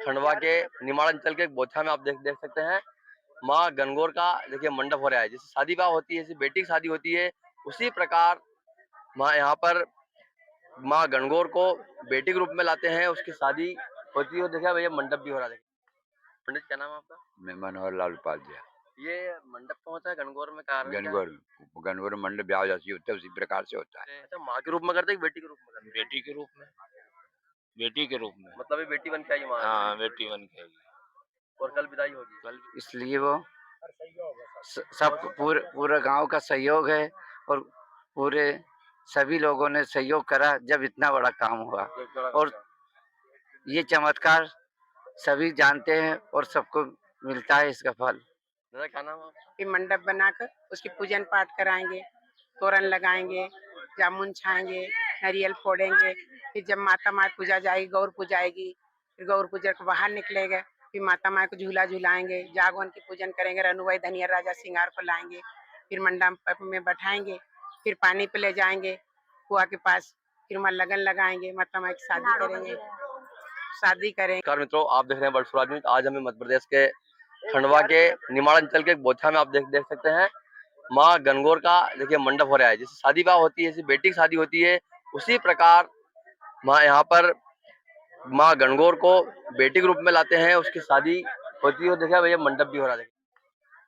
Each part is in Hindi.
खंडवा के निमाड़ अंचल के बोथा में आप देख सकते हैं माँ गणगौर का देखिए मंडप हो रहा है। जैसे शादी ब्याह होती है, जैसे बेटी की शादी होती है, उसी प्रकार माँ यहाँ पर माँ गणगौर को बेटी के रूप में लाते हैं, उसकी शादी होती है। देखिए भैया मंडप भी हो रहा है। पंडित क्या नाम है आपका? मैं मनोहर लाल उपाध्याय। ये मंडप कौन सा है गणगौर में, कारण क्या है? गणगौर गणगौर मंडप ब्याह जैसी होता है उसी प्रकार से होता है। अच्छा, माँ के रूप में करते हैं कि बेटी के रूप में करते हैं? बेटी के रूप में, बेटी के रूप में। मतलब ये बेटी बन के आई माँ? हाँ, बेटी बन के आई। और कल विदाई होगी? कल इसलिए वो सब पूरे गांव का सहयोग है और पूरे सभी लोगों ने सहयोग करा जब इतना बड़ा काम हुआ। और ये चमत्कार सभी जानते हैं और सबको मिलता है इसका फल। दादा क्या नाम है आपका? फिर मंडप बनाकर उसकी पूजन पाठ कराएंगे, तोरण लगाएंगे, जामुन छाएंगे, नारियल फोड़ेंगे। फिर जब माता माँ पूजा जाएगी, गौर पूजा आएगी, फिर गौर पूजा के बाहर निकलेंगे, फिर माता माँ को झूला झूलाएंगे, जागवन की पूजन करेंगे, रनुभाई धनिया राजा सिंगार को लाएंगे, फिर मंडप में बैठाएंगे, फिर पानी पे ले जाएंगे कुआ के पास, फिर वहाँ लगन लगाएंगे, माता माँ की शादी करेंगे, शादी करेंगे। नमस्कार मित्रों, आप देख रहे हैं वर्ल्ड स्वराज न्यूज। आज हमें मध्य प्रदेश के खंडवा के निमाड़ अंचल के बोथा में आप देख सकते हैं माँ गणगौर का देखिए मंडप हो रहा है। जैसे शादी ब्याह होती है, जैसे बेटी की शादी होती है, उसी प्रकार माँ यहाँ पर माँ गणगौर को बेटी के रूप में लाते हैं, उसकी शादी होती है। देखिए भैया मंडप भी हो रहा है।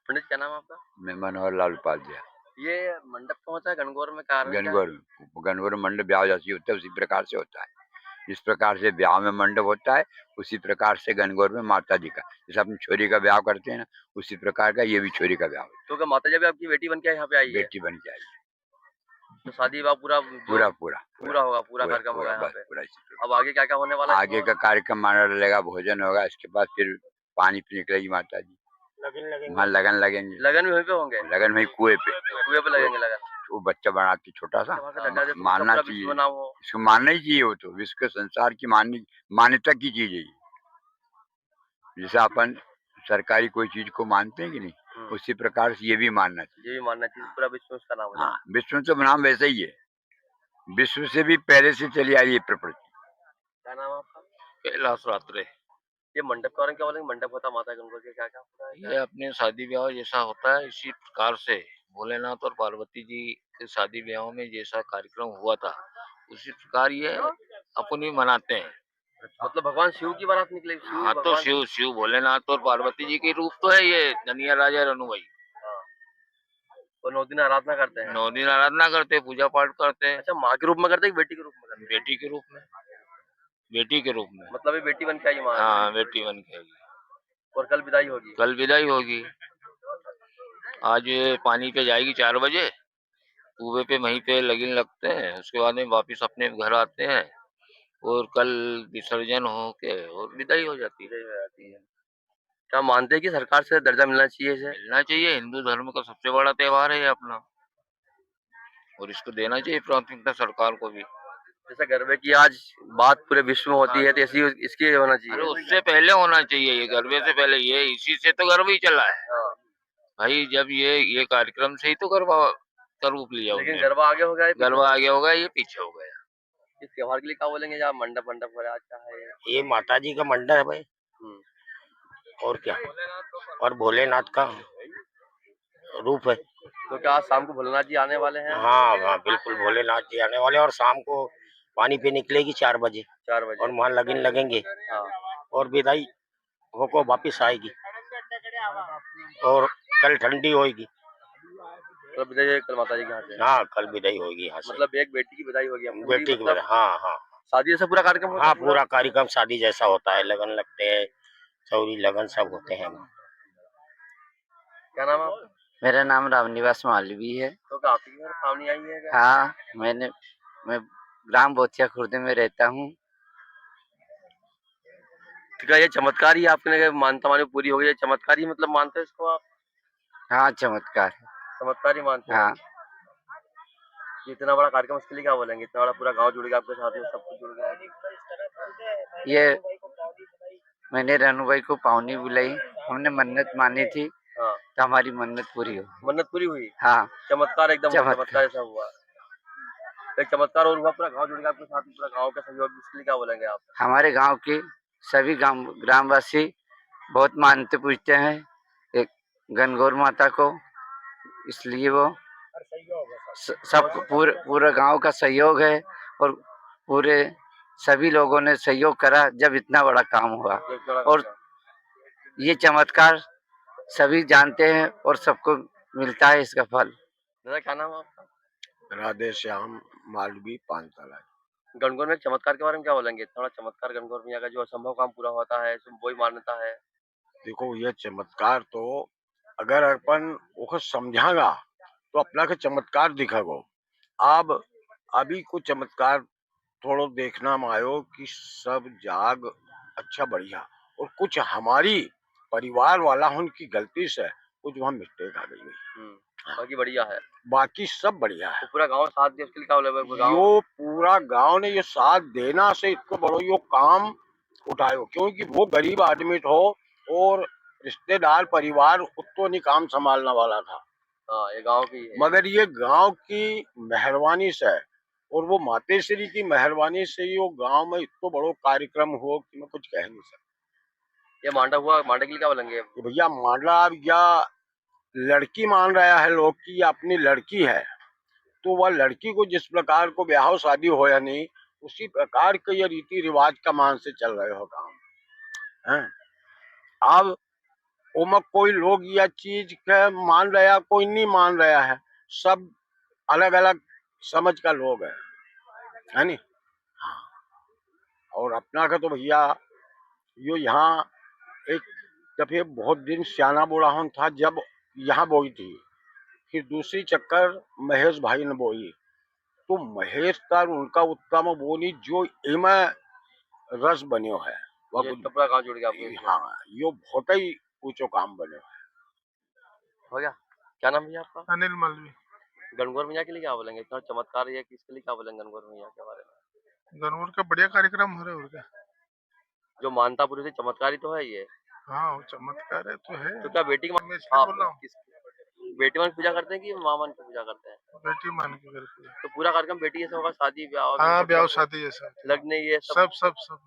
पंडित क्या नाम है आपका? मैं मनोहर लाल उपाध्याय। ये मंडप कौन सा है गणगौर में, कारण क्या है? गणगौर मंडप ब्याह जैसी होता है उसी प्रकार से होता है। जिस प्रकार से ब्याह में मंडप होता है उसी प्रकार से गणगौर में माता जी का, जैसे अपनी छोरी का ब्याह करते हैं ना, उसी प्रकार का ये भी छोरी का ब्याह होता तो क्या माता जी भी आपकी बेटी बन के यहाँ पे आई है। है? बेटी बन के आई है। तो शादी ब्याह पूरा पूरा पूरा पूरा होगा, पूरा कार्यक्रम होगा यहाँ बस पे। पूरा इसी प्रकार। अब आगे क्या क्या होने वाला है? आगे का कार्यक्रम माना लगेगा, भोजन होगा, इसके बाद फिर पानी पे निकलेगी माता जी, वहाँ लगन लगेंगे। लगन भी वहीं पे होंगे? लगन में कुएं पे लगेंगे लगन। वो बच्चा बनाती छोटा सा, मानना चाहिए, इसको मानना ही चाहिए। वो तो विश्व के संसार की मान्यता की चीज है। जैसे अपन सरकारी कोई चीज को मानते हैं कि नहीं, उसी प्रकार से ये भी मानना चाहिए। ये भी मानना चाहिए, पूरा विश्व उसका नाम है। हाँ, विश्व तो नाम वैसे ही है, विश्व से भी पहले से चली आ रही है प्रकृति। क्या नाम है आपका? कैलाश रात्रे। ये मंडप का क्या बोलेंगे? मंडप होता माता गणगौर के क्या क्या होता है? ये अपने शादी ब्याह जैसा होता है, इसी प्रकार से भोलेनाथ और पार्वती जी के शादी ब्याह में जैसा कार्यक्रम हुआ था, उसी प्रकार ये अपन भी मनाते हैं। मतलब भगवान शिव की बारात निकलेगी? हाँ, तो शिव भोलेनाथ और पार्वती जी के रूप तो है ये धनिया राजा रनुभाई। तो 9 दिन आराधना करते हैं? 9 दिन आराधना करते, पूजा पाठ करते हैं। अच्छा, माँ के रूप में करते हैं कि बेटी के रूप में करते हैं? बेटी के रूप में, बेटी के रूप में। मतलब ये बेटी बन के आई माँ? हाँ, बेटी बन के आई। और कल विदाई होगी? कल विदाई होगी। आज ये पानी पे जाएगी 4 बजे, कुएं पे वहीं पे लगन लगते हैं, उसके बाद में वापिस अपने घर आते हैं और कल विसर्जन हो के और विदाई हो जाती है। क्या मानते हैं कि सरकार से दर्जा मिलना चाहिए इसे? मिलना चाहिए, हिंदू धर्म का सबसे बड़ा त्योहार है ये अपना, और इसको देना चाहिए प्राथमिकता सरकार को भी। जैसे गरबे की आज बात पूरे विश्व में होती है, तो ऐसी इसकी होना अरे चाहिए। उससे पहले होना चाहिए, ये गरबे से पहले, ये इसी से तो गर्व ही चला है हाँ। भाई। जब ये कार्यक्रम से ही तो गरबा का रूप लिया, लेकिन गरबा आगे हो गया, गरबा आगे हो गया, ये पीछे हो गया। इस त्योहार के लिए क्या बोलेंगे? जहाँ मंडप मंडप हो रहा है, क्या है ये माता जी का मंडप है भाई, और क्या, और भोलेनाथ का रूप है। तो क्या आज शाम को भोलेनाथ जी आने वाले हैं? हाँ हाँ, बिल्कुल भोलेनाथ जी आने वाले, और शाम को पानी पे निकलेगी 4 बजे, 4 बजे, और वहाँ लगन लगेंगे। हाँ। और विदाई होकर वापिस आएगी, और कल ठंडी होगी। तो विदाई कल माता जी के यहाँ से? हाँ, कल विदाई होगी यहाँ से। मतलब एक बेटी की विदाई होगी? बेटी की विदाई, हाँ हाँ। शादी जैसा पूरा कार्यक्रम होता है? हाँ, पूरा कार्यक्रम शादी जैसा होता है, लगन लगते हैं, चौरी लगन सब होते हैं। क्या नाम है आपका? मेरा नाम रामनिवास मालवी है। तो क्या आपकी घर पावनी आई है क्या? हाँ, मैं ग्राम बोथिया खुर्द में रहता हूँ। तो क्या ये चमत्कार ही आपने मानता मानी पूरी हो गई? चमत्कार ही मतलब मानते हैं इसको आप? हाँ, चमत्कार है। चमत्कार ही मानते हैं? हाँ। इतना बड़ा कार्यक्रम, उसके लिए क्या बोलेंगे? इतना बड़ा पूरा गांव जुड़ गया आपके साथ में, सब कुछ जुड़ गया। ये मैंने रनुभाई को पावनी बुलाई, हमने मन्नत मानी थी। हाँ। तो हमारी मन्नत पूरी हो। मन्नत पूरी हुई? हाँ। चमत्कार एकदम चमत्कार ऐसा हुआ। एक चमत्कार और हुआ, पूरा गांव जुड़ गया आपके साथ में, पूरा गांव का सहयोग, इसके लिए क्या बोलेंगे आप? हमारे गांव की सभी ग्रामवासी बहुत मानते पूजते हैं एक गणगौर माता को, इसलिए वो सब पूरा गांव का सहयोग है और पूरे सभी लोगों ने सहयोग करा जब इतना बड़ा काम हुआ। और ये चमत्कार सभी जानते हैं और सबको मिलता है इसका फल। दादा क्या नाम है आपका? राधे श्याम मालवी पानतला। गणगौर में चमत्कार के बारे में क्या बोलेंगे? थोड़ा चमत्कार गणगौर मैया का जो असंभव काम पूरा होता है, इसमें वही मान्यता है। देखो ये चमत्कार तो अगर अपन वो समझागा तो अपना के चमत्कार दिखागो। अब अभी कुछ चमत्कार थोड़ो देखना में आयो कि सब जाग अच्छा बढ़िया, और कुछ हमारी परिवार वाला उनकी गलती से कुछ वहाँ मिस्टेक आ गई। बाकी बढ़िया है, बाकी सब बढ़िया है। तो पूरा गांव साथ दे उसके लिए क्या बोले? यो पूरा गांव ने ये साथ देना से इतना बड़ो यो काम उठायो, क्योंकि वो गरीब आदमी हो और रिश्तेदार परिवार उतो नहीं काम संभालने वाला था। हाँ, ये गांव की है। मगर ये गांव की मेहरबानी से और वो मातेश्वरी की मेहरबानी से ये गांव में इतना बड़ो कार्यक्रम हो कि मैं कुछ कह नहीं सकता। ये मांडा हुआ, मांडे के लिए क्या बोलेंगे? भैया मांडा या लड़की मान रहा है लोग की अपनी लड़की है, तो वह लड़की को जिस प्रकार को ब्याह शादी हो या नहीं, उसी प्रकार के ये रीति रिवाज का मान से चल रहे हो काम है। अब उमक कोई लोग यह चीज के मान रहा, कोई नहीं मान रहा है, सब अलग अलग समझ का लोग है नी। हाँ, और अपना का तो भैया यो यहाँ एक दफे बहुत दिन सियाना बुढ़ाहन था जब यहाँ बोई थी, फिर दूसरी चक्कर महेश भाई ने बोई, तो महेश का उनका उत्तम बोली जो इमे रस बन्यो है ये तो पूरा गांव जुड़ गया आपको। हाँ, यो बहुत ही ऊंचो काम बन्यो है। हो गया। क्या नाम भैया आपका? अनिल मालवी। गणगौर मैया के लिए क्या बोलेंगे? इतना चमत्कार है, किसके लिए क्या बोलेंगे गणगौर मैया के बारे में? गणगौर का बढ़िया कार्यक्रम हो रहा है और क्या। जो मानता पूरी से चमत्कारी तो है ये। हाँ वो चमत्कार है तो है। तो क्या बेटी मैं इसलिए बोल रहा हूँ, बेटी मान की पूजा करते हैं कि माँ मान की पूजा करते हैं? बेटी मान के करके। तो पूरा कार्यक्रम बेटी जैसा होगा, शादी ब्याह? हाँ ब्याह शादी जैसा, लगने ये सब सब सब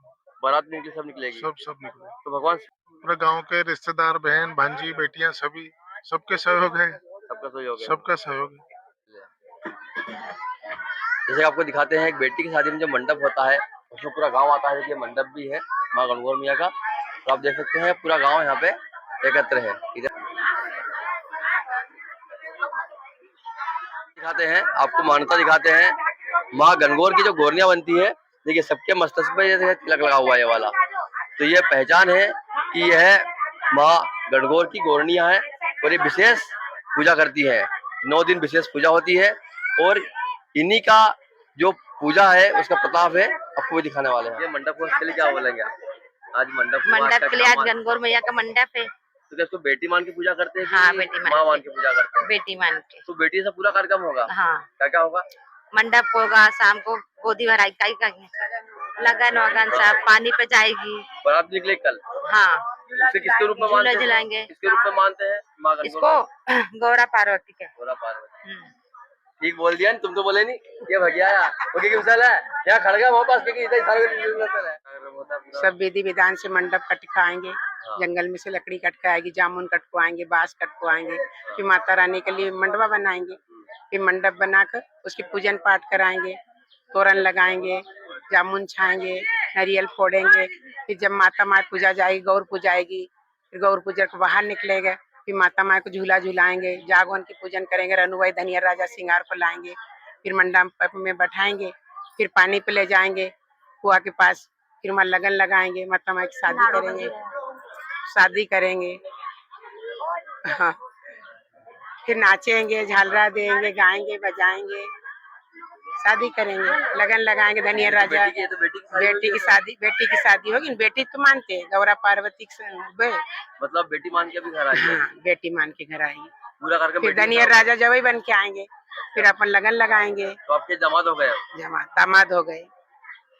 बारात निकली, सब निकलेगी, सब निकले। तो भगवान पूरा गांव के रिश्तेदार, बहन भांजी बेटियां सभी, सबके सहयोग है, सबका सहयोग है। सबका सहयोग है। जैसे आपको दिखाते हैं, एक बेटी की शादी में जो मंडप होता है उसमें पूरा गांव आता है। ये मंडप भी है माँ गणगौर मैया का, तो आप देख सकते हैं पूरा गांव यहाँ पे एकत्र है। इधर दिखाते हैं आपको, मान्यता दिखाते हैं माँ गणगौर की जो गोरनिया बनती है, देखिए सबके मस्तक पे जैसे तिलक लगा हुआ है ये वाला, तो ये पहचान है कि यह माँ गणगौर की गोरनिया है और ये विशेष पूजा करती है। 9 दिन विशेष पूजा होती है और इन्हीं का जो पूजा है उसका प्रताप है, आपको भी दिखाने वाले हैं। ये मंडप को इसके लिए क्या बोलेंगे आप? आज मंडप के लिए आज गणगौर मैया का मंडप है। तो क्या इसको बेटी मान के पूजा करते हैं? हाँ, बेटी माँ मान के पूजा करते हैं। बेटी मान के। तो बेटी से पूरा कार्यक्रम होगा? हाँ। क्या क्या होगा? मंडप होगा, शाम को गोदी भराई का लगन वगन सब, पानी पे जाएगी, बारात निकले कल। हाँ, इसे किसके रूप में मानते हैं? जलाएंगे। किसके रूप में मानते हैं माँ गणगौर? इसको गौरा पार्वती के। गौरा पार्वती। ठीक बोल दिया, तुम तो बोले नहीं। ये भैया है यहाँ खड़ गया वहाँ पास, सब विधि विधान से मंडप कटवाएंगे, जंगल में से लकड़ी कटवाएगी, जामुन कटवाएंगे, बांस कटवाएंगे, फिर माता रानी के लिए मंडपा बनाएंगे, फिर मंडप बनाकर उसकी पूजन पाठ कराएंगे, तोरण लगाएंगे, जामुन छाएंगे, नारियल फोड़ेंगे, फिर जब माता माँ पूजा जाएगी, गौर पूजाएगी, फिर गौर पूजा के बाहर निकलेगा, फिर माता माँ को झूला झूलाएंगे, जागवन की पूजन करेंगे, रनुभाई धनिया राजा सिंगार को लाएंगे, फिर मंडप में बैठाएंगे, फिर पानी पे ले जाएंगे कुआ के पास, फिर वहाँ लगन लगाएंगे, माता माँ की शादी करेंगे। हाँ, फिर नाचेंगे, झालरा देंगे, गाएंगे, बजाएंगे, शादी करेंगे, लगन लगाएंगे। धनिया राजा बेटी की शादी होगी। बेटी तो मानते हैं गौरा पार्वती, मतलब बेटी मान के भी घर आएंगे। हाँ, बेटी मान के घर आएंगे, पूरा करके फिर धनिया राजा जवाई बन के आएंगे, फिर अपन लगन लगाएंगे। तो आपके दामाद हो गए?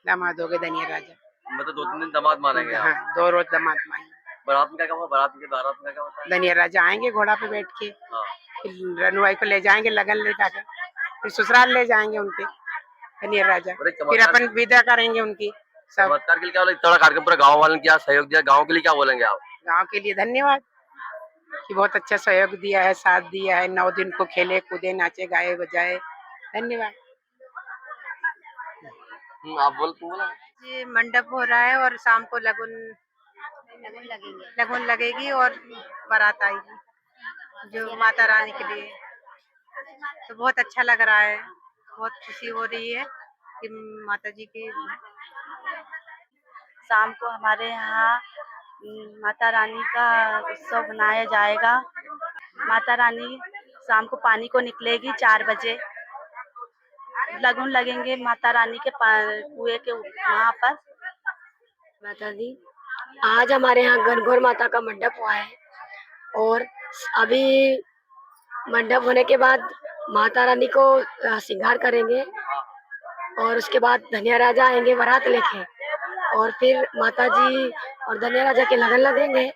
दामाद हो गए, धनिया राजा। मतलब 2-3 दिन दामाद मानेंगे? हाँ, 2 रोज दामाद मानेंगे। बारात में क्या होगा? बारात में क्या होता है? धनिया राजा आएंगे घोड़ा पे बैठ के, फिर रनुआई को ले जाएंगे लगन लेकर, फिर ससुराल ले जाएंगे उनके धनिया राजा, फिर अपन विदा करेंगे उनकी, सब चमत्कार के लिए क्या बोले, इतना बड़ा कार्यक्रम पूरा गाँव वालों ने क्या सहयोग दिया, गाँव के लिए क्या बोलेंगे आप? गांव के लिए धन्यवाद कि बहुत अच्छा सहयोग दिया है, साथ दिया है। 9 दिन को खेले कूदे, नाचे गाए बजाए। धन्यवाद। आप बोल, तुम बोला। ये मंडप हो रहा है और शाम को लगन लगेगी और बारात आएगी जो माता रानी के लिए। तो बहुत अच्छा लग रहा है, बहुत खुशी हो रही है कि माता जी की शाम को हमारे यहाँ माता रानी का उत्सव मनाया जाएगा। माता रानी शाम को पानी को निकलेगी 4 बजे। लगन लगेंगे माता रानी के कुएं के वहाँ पर। माता दी, आज हमारे यहाँ गणगौर माता का मंडप हुआ है और अभी मंडप होने के बाद माता रानी को श्रृंगार करेंगे और उसके बाद धनिया राजा आएंगे बारात लेके और फिर माता जी और धनिया राजा के लगन लगेंगे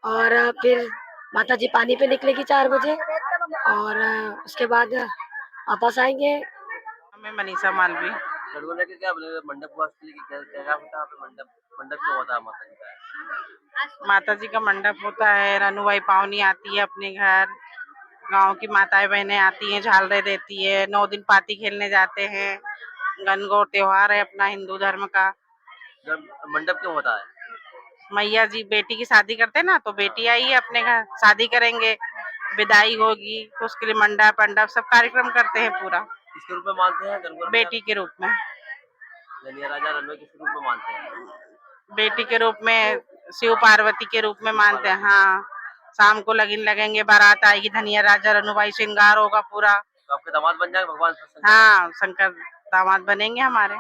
और फिर माता जी पानी पे निकलेगी 4 बजे और उसके बाद वापस आएंगे। मैं मनीषा मालवी। गढ़वा के क्या बोले, मंडप हुआ इसके लिए क्या क्या होता है? मंडप मंडप क्यों होता है माता जी का? माता जी का मंडप होता है, रनुबाई पावनी आती है अपने घर, गांव की माताएं बहनें आती हैं, झालरे देती है, 9 दिन पाती खेलने जाते हैं। गणगौर त्योहार है अपना हिंदू धर्म का। जब मंडप क्यों होता है? मैया जी बेटी की शादी करते हैं ना, तो बेटी आई है अपने घर, शादी करेंगे, विदाई होगी, तो उसके लिए मंडप मंडप सब कार्यक्रम करते हैं पूरा। किसके रूप में मानते हैं गणगौर? बेटी के रूप में। धनिया राजा रनवे किस रूप में मानते हैं? बेटी के रूप में, शिव पार्वती के रूप में मानते हैं। हाँ, शाम को लगन लगेंगे, बारात आएगी, धनिया राजा रनुबाई श्रृंगार होगा पूरा। तो आपके दामाद बन जाएंगे भगवान शंकर? हाँ, शंकर दामाद बनेंगे हमारे।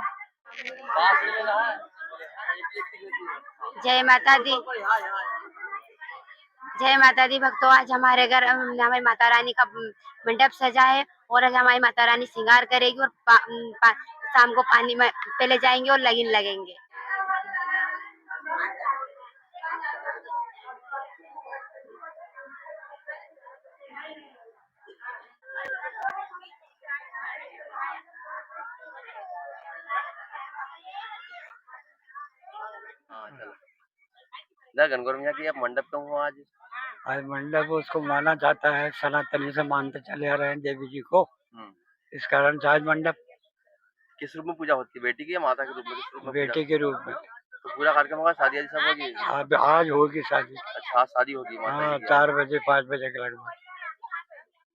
जय माता दी। जय माता दी भक्तों, आज हमारे घर हमारी माता रानी का मंडप सजा है और आज हमारी माता रानी श्रृंगार करेगी और शाम को पानी में पहले जाएंगे और लगन लगेंगे। हाँ चलो। ना गणगौर मैया की आप मंडप क्यों हुआ आज? आज मंडप उसको माना जाता है, सनातनी से मानते चले आ रहे हैं देवी जी को, इस कारण से आज मंडप। किस रूप में पूजा होती है, बेटी की या माता के रूप में? किस रूप में? बेटी के रूप में। तो पूरा कार्यक्रम होगा, शादी आदि सब होगी? अब आज होगी शादी। अच्छा, आज शादी होगी माता हाँ, की? 4 बजे 5 बजे के लगभग।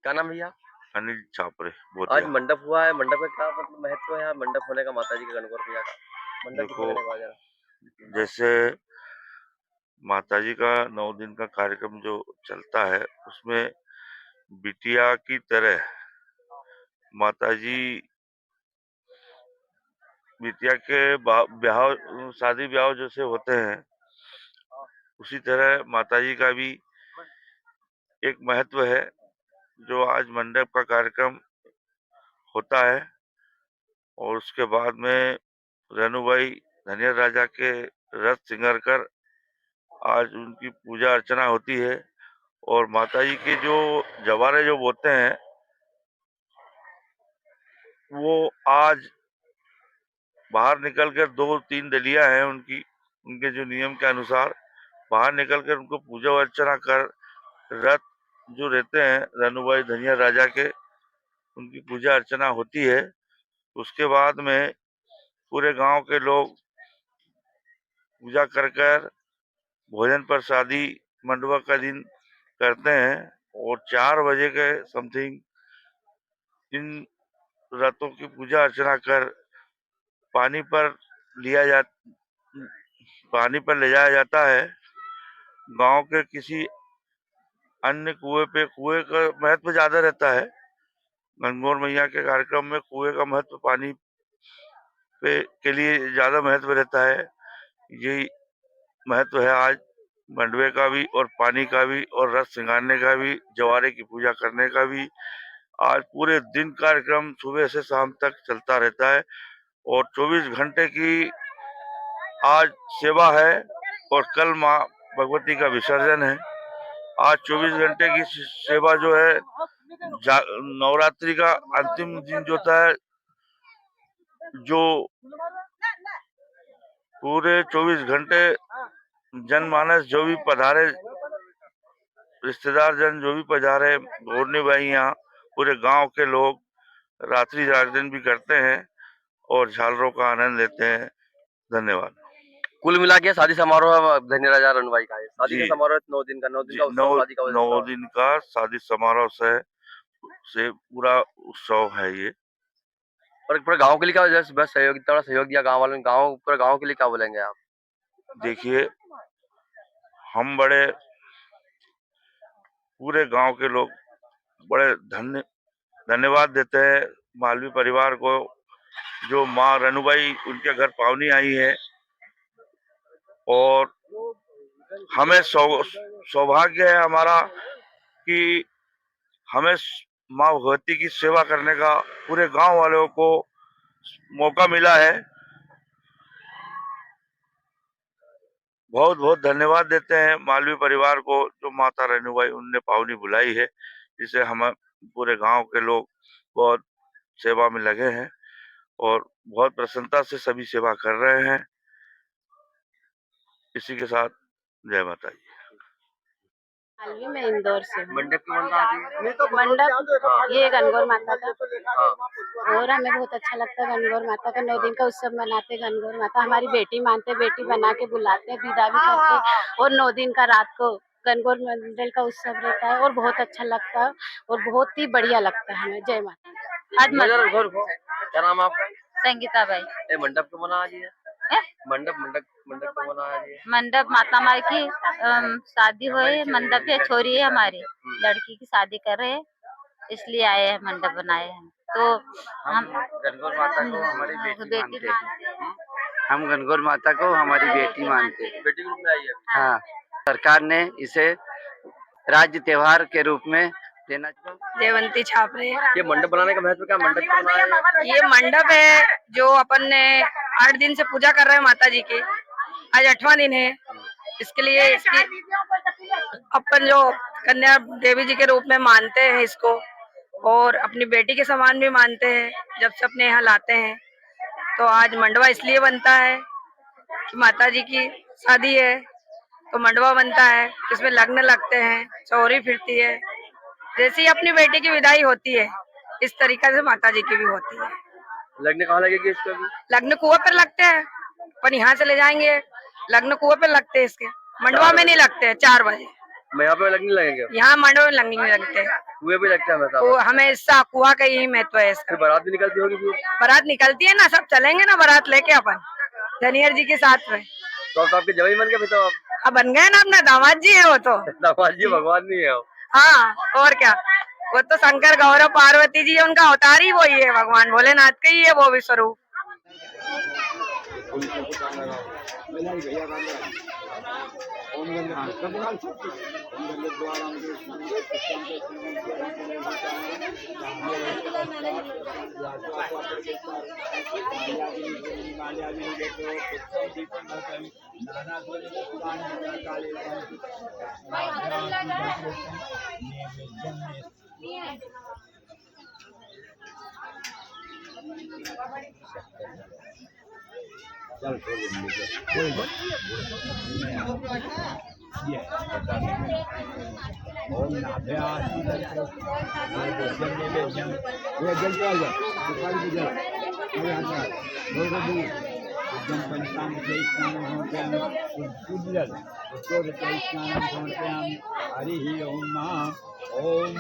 क्या नाम भैया? अनिल छापरे। आज मंडप हुआ है, मंडप का क्या मतलब महत्व है मंडप होने का, माता जी के गणगौर मैया का मंडप? देखो, जैसे माताजी का 9 दिन का कार्यक्रम जो चलता है उसमें बिटिया की तरह माताजी बिटिया के ब्याह शादी ब्याह जैसे होते हैं उसी तरह माताजी का भी एक महत्व है जो आज मंडप का कार्यक्रम होता है और उसके बाद में रेणुबाई धनिया राजा के रथ श्रृंगार कर आज उनकी पूजा अर्चना होती है और माताजी के जो जवारे जो बोते हैं वो आज बाहर निकलकर 2-3 डलिया हैं उनके जो नियम के अनुसार बाहर निकलकर उनको पूजा अर्चना कर रथ जो रहते हैं रनुबाई धनिया राजा के उनकी पूजा अर्चना होती है। उसके बाद में पूरे गांव के लोग पूजा कर कर भोजन प्रसादी मंडवा का दिन करते हैं और 4 बजे के समथिंग इन रथों की पूजा अर्चना कर पानी पर ले जाया जाता है। गांव के किसी अन्य कुएं का महत्व ज्यादा रहता है। गणगौर मैया के कार्यक्रम में कुएं का महत्व पानी पे के लिए ज्यादा महत्व रहता है। यही महत्व है आज मंडवे का भी और पानी का भी और रथ सिंगारने का भी, जवारे की पूजा करने का भी। आज पूरे दिन कार्यक्रम सुबह से शाम तक चलता रहता है और 24 घंटे की आज सेवा है और कल माँ भगवती का विसर्जन है। आज 24 घंटे की सेवा जो है नवरात्रि का अंतिम दिन जो होता है, जो पूरे 24 घंटे जनमानस जो भी पधारे, रिश्तेदार जन जो भी पधारे, भोरनी भाई यहाँ पूरे गांव के लोग रात्रि जागरण भी करते हैं और झालरों का आनंद लेते हैं। धन्यवाद। कुल मिला के शादी समारोह धन्य राजा रणबाई का है। शादी का जी। समारोह 9 दिन का, 9 दिन का उत्सव, शादी का 9 उत्सव। दिन का शादी समारोह से पूरा उत्सव है ये। और पूरे गांव के लिए क्या जैसे बस सहयोग, इतना बड़ा सहयोग दिया गांव वालों ने, गांव पूरे गांव के लिए क्या बोलेंगे आप? देखिए, हम बड़े पूरे गांव के लोग बड़े धन्यवाद देते हैं मालवीय परिवार को, जो माँ रनुबाई उनके घर पावनी आई है और हमें सौभाग्य है हमारा कि हमें माँ भगवती की सेवा करने का पूरे गांव वालों को मौका मिला है। बहुत बहुत धन्यवाद देते हैं मालवीय परिवार को, जो माता रेणुबाई उनने पावनी बुलाई है, जिसे हम पूरे गांव के लोग बहुत सेवा में लगे हैं और बहुत प्रसन्नता से सभी सेवा कर रहे हैं। इसी के साथ जय माता दी। मालवीय में इंदौर से हूँ। मंडप क्यों बन रहा है? मंडप ये गणगौर माता का, और हमें बहुत अच्छा लगता है। गणगौर माता का 9 दिन का उत्सव मनाते। गणगौर माता हमारी बेटी मानते, बेटी बना के बुलाते, विदा भी करते, और 9 दिन का रात को गणगौर मंडल का उत्सव रहता है और बहुत अच्छा लगता है और बहुत ही बढ़िया लगता है हमें। जय माता। क्या नाम है आपका? संगीता बाई। ये मंडप क्यों बना आज ये? मंडप क्यों बना आज ये? मंडप माता हमारी की शादी हुई, मंडप है, छोरी है हमारी, लड़की की शादी कर रहे हैं, इसलिए आए हैं, मंडप बनाए हैं। तो हम गणगौर माता को हमारी बेटी मानते हैं। हम गणगौर माता को हमारी बेटी मानते हैं। बेटी के रूप में आई है। हाँ, सरकार ने इसे राज्य त्योहार के रूप में देना। जयवंती छापरे। ये मंडप बनाने का महत्व क्या? मंडप क्यों बनाया है? ये मंडप है जो अपन ने 8 दिन से पूजा कर रहे हैं माता जी की, आज 8वां दिन है। इसके लिए अपन जो कन्या देवी जी के रूप में मानते हैं इसको, और अपनी बेटी के समान भी मानते हैं जब से अपने यहाँ लाते हैं। तो आज मंडवा इसलिए बनता है कि माता जी की शादी है, तो मंडवा बनता है, इसमें लग्न लगते हैं, चौरी फिरती है। जैसी अपनी बेटी की विदाई होती है, इस तरीके से माता जी की भी होती है। लगने कहाँ लगेगी इसको? भी लग्न कुआं पर लगते हैं, अपन यहाँ से ले जाएंगे, लग्न कुआं पर लगते हैं, इसके मंडवा में नहीं लगते हैं। 4 बजे यहाँ पे लगने लगेंगे? यहाँ मंडवा में लगने में लगते हैं, कुएं पे लगते हैं। तो हमेशा कुआं का यही महत्व है इसका। बारात भी निकलती होगी? बारात निकलती है ना, सब चलेंगे ना बारात लेके अपन धनियर जी के साथ में। तो आपके जवाई बन गए? तो अब बन गए ना, अपना दामाद जी है वो तो। दामाद जी भगवान नहीं है? हाँ, और क्या, वो तो शंकर गौरव पार्वती जी है, उनका अवतार ही वही है, भगवान भोलेनाथ का ही है वो भी स्वरूप। हरि ओम।